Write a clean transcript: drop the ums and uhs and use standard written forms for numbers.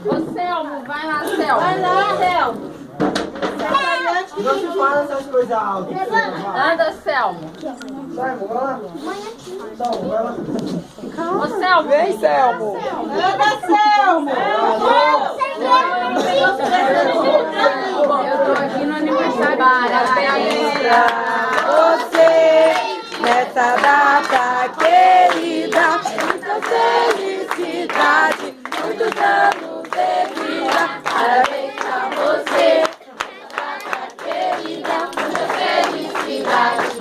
Ô, Selmo, vai lá, Selmo. Vai lá, Selmo. Não se fala essas coisas altas. Anda, Selmo. Vai lá. Selmo, vai lá. Ô, Selmo. Vem, Selmo. Anda, Selmo. Eu tô aqui no aniversário. Parabéns Pra você, nessa data querida, muita felicidade, muitos anos de vida. Parabéns pra você, nessa data querida, muita felicidade.